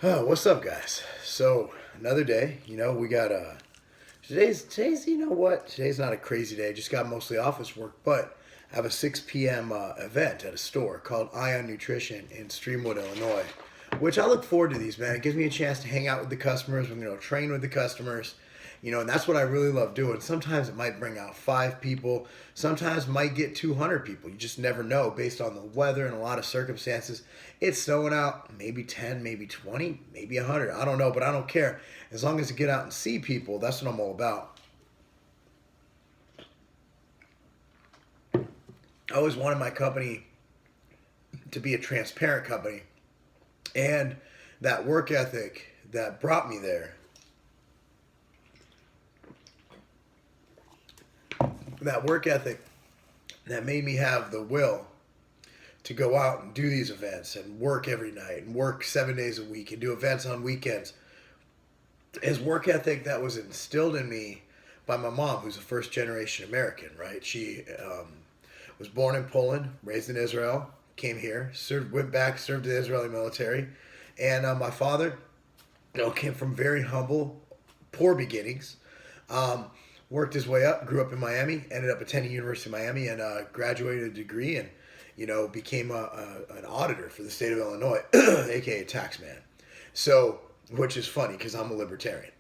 Oh, what's up, guys? So another day. We got today's you know what? Today's not a crazy day. Just got mostly office work, but I have a 6 p.m. Event at a store called Ion Nutrition in Streamwood, Illinois. Which I look forward to these, man. It gives me a chance to hang out with the customers, train with the customers, and that's what I really love doing. Sometimes it might bring out 5 people, sometimes might get 200 people. You just never know based on the weather and a lot of circumstances. It's snowing out, maybe 10, maybe 20, maybe 100. I don't know, but I don't care. As long as I get out and see people, that's what I'm all about. I always wanted my company to be a transparent company. And that work ethic that brought me there, that work ethic that made me have the will to go out and do these events and work every night and work 7 days a week and do events on weekends, is work ethic that was instilled in me by my mom, who's a first generation American, right? She was born in Poland, raised in Israel, came here, served, went back, served in the Israeli military. And my father, came from very humble, poor beginnings. Worked his way up, grew up in Miami, ended up attending University of Miami, and graduated a degree, and became an auditor for the state of Illinois, aka tax man. So, which is funny because I'm a libertarian.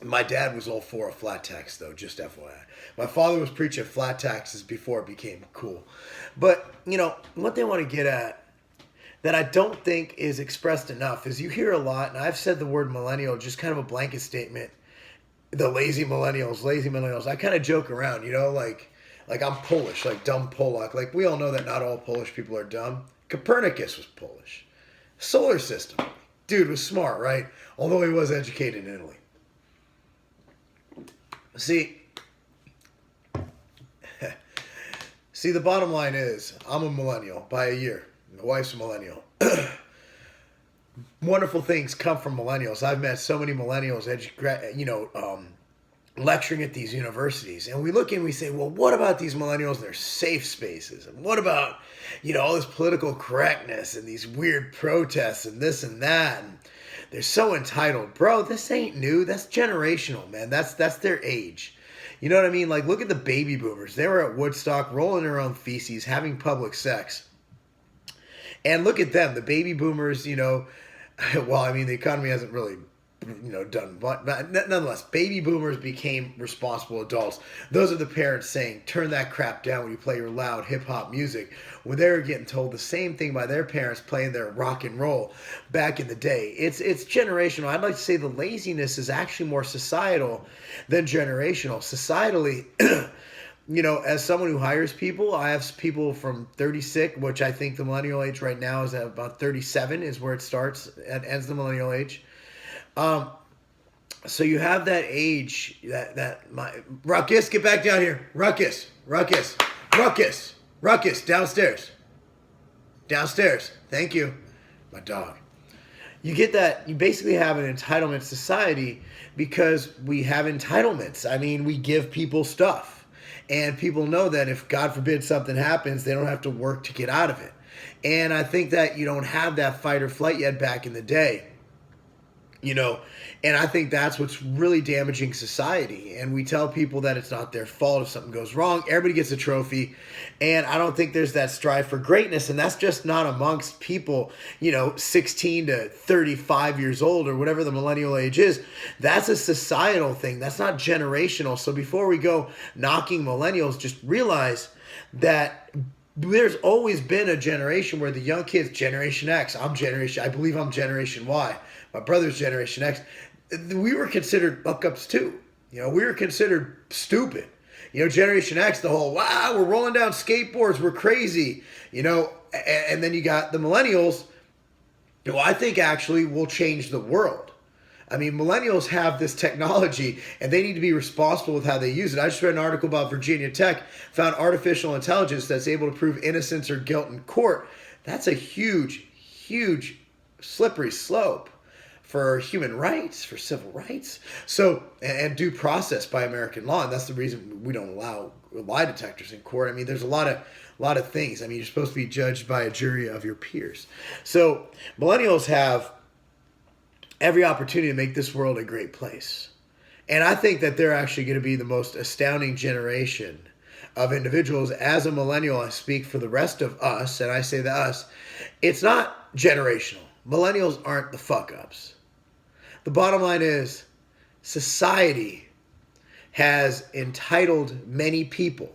My dad was all for a flat tax, though, just FYI. My father was preaching flat taxes before it became cool. But, what they want to get at that I don't think is expressed enough is you hear a lot, and I've said the word millennial, just kind of a blanket statement. The lazy millennials, lazy millennials. I kind of joke around, like I'm Polish, like dumb Polak. Like we all know that not all Polish people are dumb. Copernicus was Polish. Solar system. Dude was smart, right? Although he was educated in Italy. See, the bottom line is I'm a millennial by a year. My wife's a millennial. Wonderful things come from millennials. I've met so many millennials, lecturing at these universities, and we look and we say, well, what about these millennials and their safe spaces? And what about, all this political correctness and these weird protests and this and that? And they're so entitled. Bro, this ain't new. That's generational, man. That's their age. You know what I mean? Like, look at the baby boomers. They were at Woodstock, rolling their own feces, having public sex. And look at them, the baby boomers, well, I mean, the economy hasn't really, done, but nonetheless, baby boomers became responsible adults. Those are the parents saying, turn that crap down when you play your loud hip-hop music, when they were getting told the same thing by their parents playing their rock and roll back in the day. It's generational. I'd like to say the laziness is actually more societal than generational. Societally, as someone who hires people, I have people from 36, which I think the millennial age right now is at about 37 is where it starts and ends the millennial age. So you have that age that my Ruckus, get back down here. Ruckus, downstairs. Thank you. My dog. You get that, you basically have an entitlement society because we have entitlements. I mean, we give people stuff. And people know that if, God forbid, something happens, they don't have to work to get out of it. And I think that you don't have that fight or flight yet back in the day. And I think that's what's really damaging society. And we tell people that it's not their fault if something goes wrong. Everybody gets a trophy. And I don't think there's that strive for greatness. And that's just not amongst people, 16 to 35 years old or whatever the millennial age is. That's a societal thing. That's not generational. So before we go knocking millennials, just realize that there's always been a generation where the young kids, Generation X, I believe I'm Generation Y. My brother's Generation X. We were considered buck-ups too. We were considered stupid. Generation X, the whole, wow, we're rolling down skateboards, we're crazy. And then you got the millennials, who I think actually will change the world. I mean, millennials have this technology, and they need to be responsible with how they use it. I just read an article about Virginia Tech, found artificial intelligence that's able to prove innocence or guilt in court. That's a huge, huge slippery slope for human rights, for civil rights, so and due process by American law, and that's the reason we don't allow lie detectors in court. I mean, there's a lot of things. I mean, you're supposed to be judged by a jury of your peers. So millennials have every opportunity to make this world a great place. And I think that they're actually going to be the most astounding generation of individuals. As a millennial, I speak for the rest of us, and I say the us. It's not generational. Millennials aren't the fuck-ups. The bottom line is society has entitled many people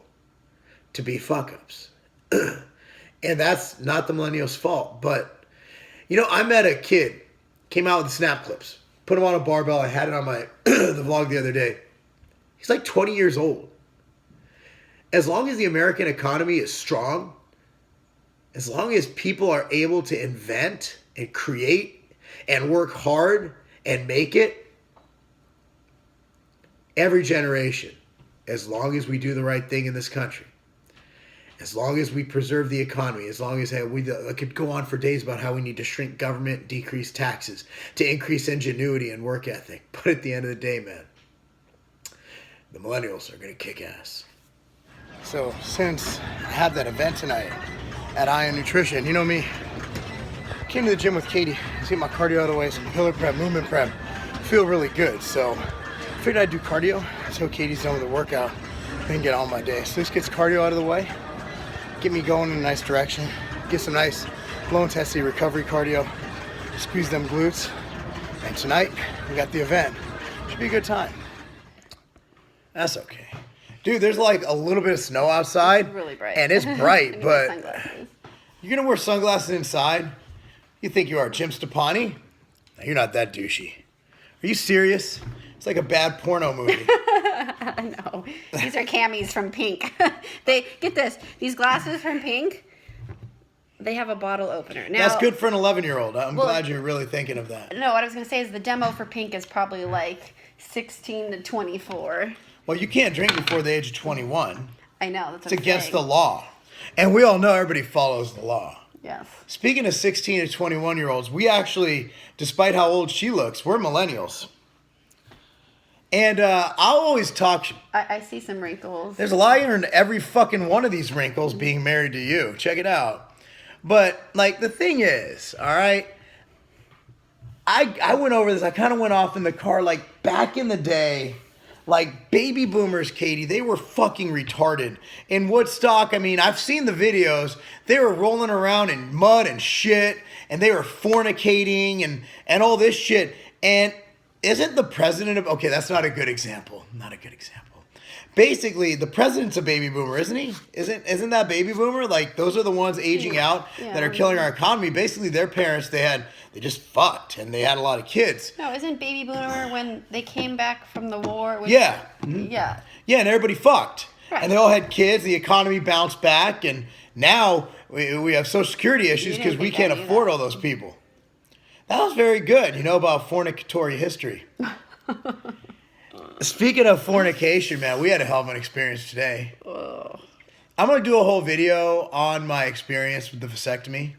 to be fuck-ups. And that's not the millennials' fault. But, I met a kid, came out with snap clips, put him on a barbell. I had it on my the vlog the other day. He's like 20 years old. As long as the American economy is strong, as long as people are able to invent and create and work hard and make it, every generation, as long as we do the right thing in this country, as long as we preserve the economy, as long as I could go on for days about how we need to shrink government, decrease taxes, to increase ingenuity and work ethic. But at the end of the day, man, the millennials are going to kick ass. So since I have that event tonight at MTS Nutrition, you know me, came to the gym with Katie, get my cardio out of the way, some pillar prep, movement prep, feel really good. So I figured I'd do cardio until Katie's done with the workout, then get on my day. So this gets cardio out of the way, get me going in a nice direction, get some nice low intensity recovery cardio, squeeze them glutes, and tonight we got the event. Should be a good time. That's okay. Dude, there's like a little bit of snow outside. It's really bright. And it's bright, but sunglasses. You're going to wear sunglasses inside? You think you are Jim Stepani? No, you're not that douchey. Are you serious? It's like a bad porno movie. No, these are camis from Pink. Get this, these glasses from Pink, they have a bottle opener. Now, that's good for an 11-year-old. I'm glad you're really thinking of that. No, what I was going to say is the demo for Pink is probably like 16 to 24. Well, you can't drink before the age of 21. I know. That's it's against the law. And we all know everybody follows the law. Yes. Speaking of 16 to 21-year-olds, we actually, despite how old she looks, we're millennials. And I'll always talk. I see some wrinkles. There's a liar in every fucking one of these wrinkles being married to you. Check it out. But, like, the thing is, all right, I went over this. I kind of went off in the car, like, back in the day. Like, baby boomers, Katie, they were fucking retarded. In Woodstock, I mean, I've seen the videos. They were rolling around in mud and shit, and they were fornicating and all this shit. And isn't the president of... Okay, that's not a good example. Not a good example. Basically, the president's a baby boomer, isn't he? Isn't that baby boomer? Like, those are the ones aging out that are killing our economy. Basically, their parents, they just fucked, and they had a lot of kids. No, isn't baby boomer when they came back from the war? Yeah. Mm-hmm. Yeah. Yeah, and everybody fucked. Right. And they all had kids. The economy bounced back, and now we have Social Security issues because we can't afford all those people. That was very good, about fornicatory history. Speaking of fornication, man, we had a hell of an experience today. Oh. I'm going to do a whole video on my experience with the vasectomy.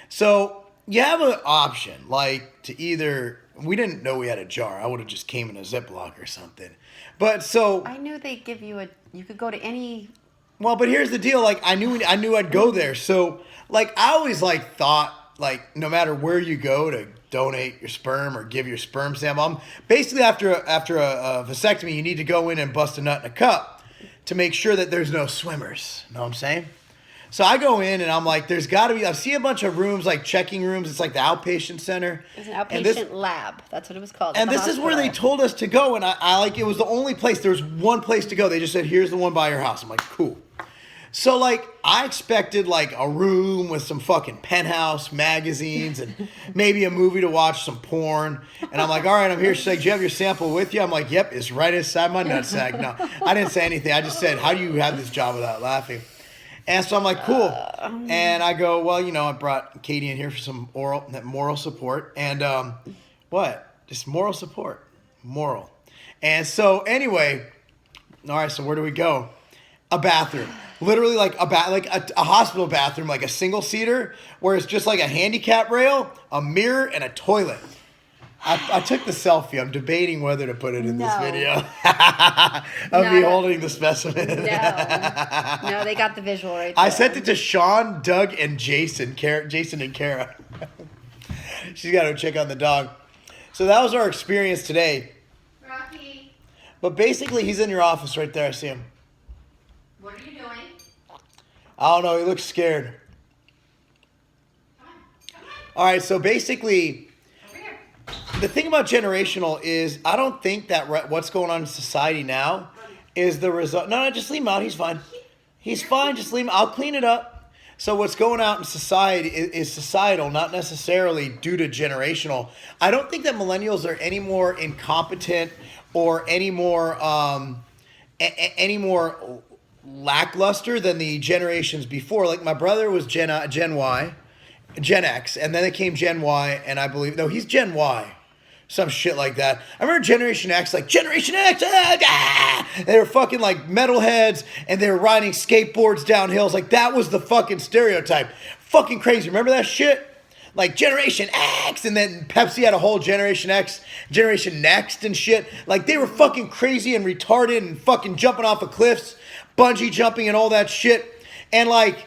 So you have an option, like to either... We didn't know we had a jar. I would have just came in a Ziploc or something. But so... I knew they'd give you you could go to any... Well, but here's the deal. Like, I knew I'd go there. So, like, I always, thought, no matter where you go to donate your sperm or give your sperm sample, basically after a vasectomy, you need to go in and bust a nut in a cup to make sure that there's no swimmers. Know what I'm saying? So I go in and I'm like, there's got to be... I see a bunch of rooms, like checking rooms. It's like the outpatient center. It's an outpatient lab. That's what it was called. And this is where they told us to go. And I it was the only place. There was one place to go. They just said, here's the one by your house. I'm like, cool. So, I expected, a room with some fucking Penthouse magazines and maybe a movie to watch, some porn. And I'm like, all right, I'm here. She's like, do you have your sample with you? I'm like, yep, it's right inside my nutsack. No, I didn't say anything. I just said, how do you have this job without laughing? And so I'm like, cool. And I go, well, I brought Katie in here for some moral support. And what? Just moral support. Moral. And so, anyway, all right, so where do we go? A bathroom. Literally like a hospital bathroom, like a single-seater, where it's just like a handicap rail, a mirror, and a toilet. I took the selfie. I'm debating whether to put it in this video. Of me holding the specimen. No, they got the visual right there. I sent it to Sean, Doug, and Jason and Kara. She's got to check on the dog. So that was our experience today. Rocky, But basically, he's in your office right there. I see him. what are you doing? I don't know. He looks scared. Come on. All right. So basically, Over here. the thing about generational is I don't think that what's going on in society now is the result. No, just leave him out. He's fine. He's fine. Just leave him. I'll clean it up. So what's going out in society is societal, not necessarily due to generational. I don't think that millennials are any more incompetent or any more lackluster than the generations before. Like my brother was Gen Y, Gen X, and then it came Gen Y, and I believe no, he's Gen Y. Some shit like that. I remember Generation X, like, Generation X, they were fucking like metalheads, and they were riding skateboards down hills. Like, that was the fucking stereotype. Fucking crazy. Remember that shit? Like, Generation X, and then Pepsi had a whole Generation X, Generation Next and shit. Like, they were fucking crazy and retarded and fucking jumping off of cliffs, bungee jumping and all that shit. And like...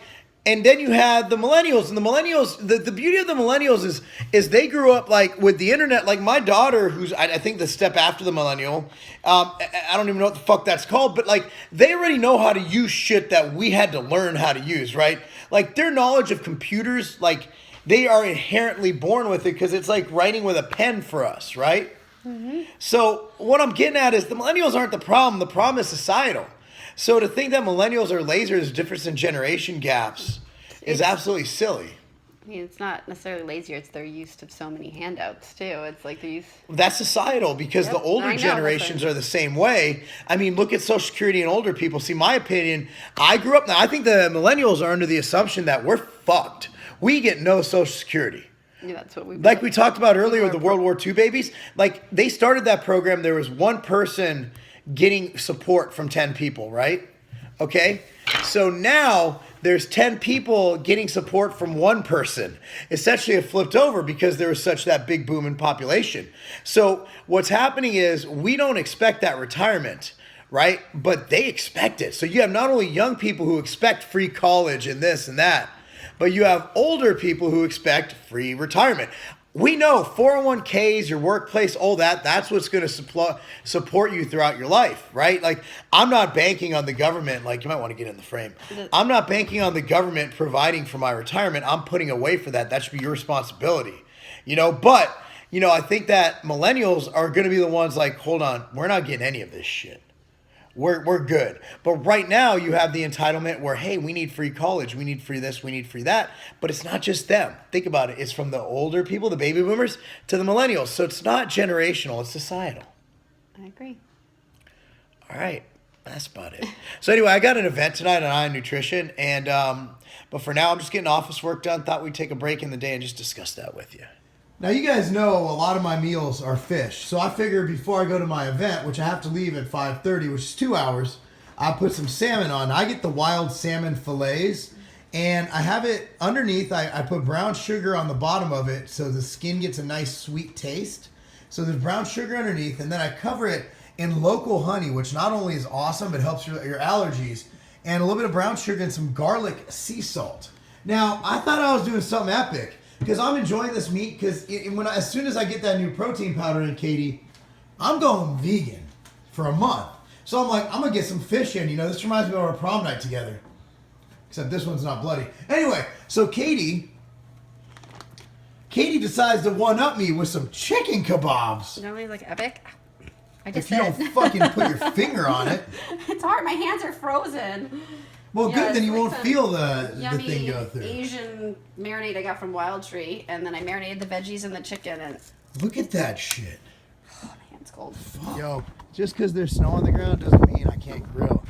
And then you had the millennials, and the millennials, the beauty of the millennials is they grew up like with the internet. Like my daughter, who's I think the step after the millennial, I don't even know what the fuck that's called, but like they already know how to use shit that we had to learn how to use, right? Like their knowledge of computers, like they are inherently born with it because it's like writing with a pen for us, right? Mm-hmm. So what I'm getting at is the millennials aren't the problem. The problem is societal. So to think that millennials are lasers, difference in generation gaps, is absolutely silly. I mean, it's not necessarily lazier. It's their use of so many handouts, too. It's like these... That's societal because the older generations are the same way. I mean, look at Social Security and older people. See, my opinion, I grew up... Now, I think the millennials are under the assumption that we're fucked. We get no Social Security. Yeah, that's what we... Like we talked about earlier with the World War II babies. Like, they started that program. There was one person getting support from 10 people, right? Okay? So now there's 10 people getting support from one person. Essentially, it flipped over because there was such that big boom in population. So what's happening is we don't expect that retirement, right? But they expect it. So you have not only young people who expect free college and this and that, but you have older people who expect free retirement. We know 401ks, your workplace, all that, that's what's going to support you throughout your life, right? Like, I'm not banking on the government. Like, you might want to get in the frame. I'm not banking on the government providing for my retirement. I'm putting away for that. That should be your responsibility, But, I think that millennials are going to be the ones like, hold on, we're not getting any of this shit. We're good. But right now you have the entitlement where, hey, we need free college. We need free this. We need free that. But it's not just them. Think about it. It's from the older people, the baby boomers, to the millennials. So it's not generational. It's societal. I agree. All right. That's about it. So anyway, I got an event tonight on Nutrition. And but for now, I'm just getting office work done. Thought we'd take a break in the day and just discuss that with you. Now, you guys know a lot of my meals are fish. So I figured before I go to my event, which I have to leave at 5:30, which is 2 hours, I'll put some salmon on. I get the wild salmon fillets, and I have it underneath. I put brown sugar on the bottom of it so the skin gets a nice sweet taste. So there's brown sugar underneath, and then I cover it in local honey, which not only is awesome, but helps your allergies, and a little bit of brown sugar and some garlic sea salt. Now, I thought I was doing something epic. Because I'm enjoying this meat, because as soon as I get that new protein powder in, Katie, I'm going vegan for a month. So I'm like, I'm going to get some fish in. This reminds me of our prom night together. Except this one's not bloody. Anyway, so Katie decides to one-up me with some chicken kebabs. You know what like epic? If you don't fucking put your finger on it. It's hard. My hands are frozen. Well, good, then you won't feel the thing go through. Asian marinade I got from Wild Tree, and then I marinated the veggies and the chicken. And look at that shit. Oh, my hand's cold. Fuck. Yo, just because there's snow on the ground doesn't mean I can't grill.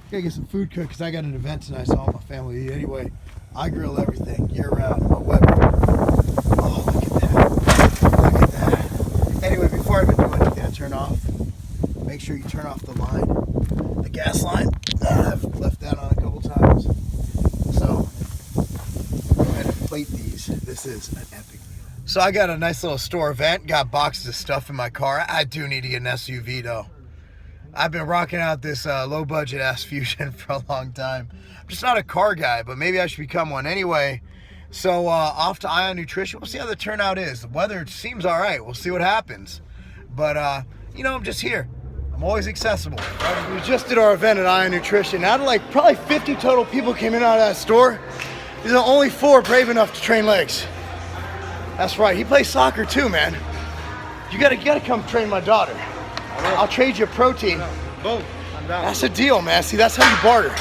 Gotta get some food cooked because I got an event tonight, so all my family eat. Anyway, I grill everything year round. My weather. Oh, look at that. Look at that. Anyway, before I even do anything, I turn off. Make sure you turn off the line. The gas line. I've left that on a couple times. So, go ahead and plate these. This is an epic meal. So I got a nice little store event. Got boxes of stuff in my car. I do need to get an SUV though. I've been rocking out this low budget ass Fusion for a long time. I'm just not a car guy, but maybe I should become one. Anyway, So off to Ion Nutrition. We'll see how the turnout is. The weather seems all right. We'll see what happens. But, you know, I'm just here. I'm always accessible. We just did our event at Ion Nutrition. Out of like probably 50 total people came in out of that store. These are only 4 brave enough to train legs. That's right. He plays soccer too, man. You gotta come train my daughter. I'll trade you a protein. Boom. I'm down. That's a deal, man. See, that's how you barter.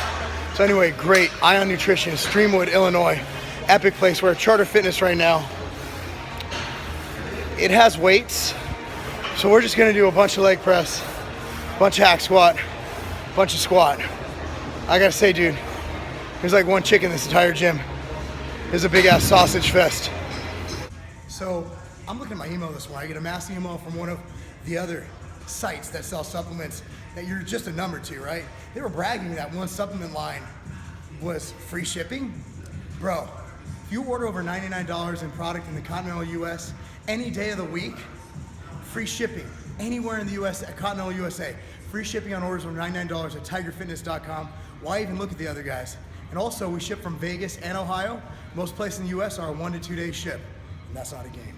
So anyway, great. Ion Nutrition, Streamwood, Illinois. Epic place. We're at Charter Fitness right now. It has weights. So we're just gonna do a bunch of leg press, bunch of hack squat, bunch of squat. I gotta say, dude, there's like one chick in this entire gym. It's a big ass sausage fest. So I'm looking at my email this morning. I get a mass email from one of the other sites that sell supplements that you're just a number to, right? They were bragging that one supplement line was free shipping. Bro, if you order over $99 in product in the continental US any day of the week, free shipping anywhere in the US at continental USA. Free shipping on orders over $99 at tigerfitness.com. Why even look at the other guys? And also we ship from Vegas and Ohio. Most places in the US are a 1 to 2 day ship. And that's not a game.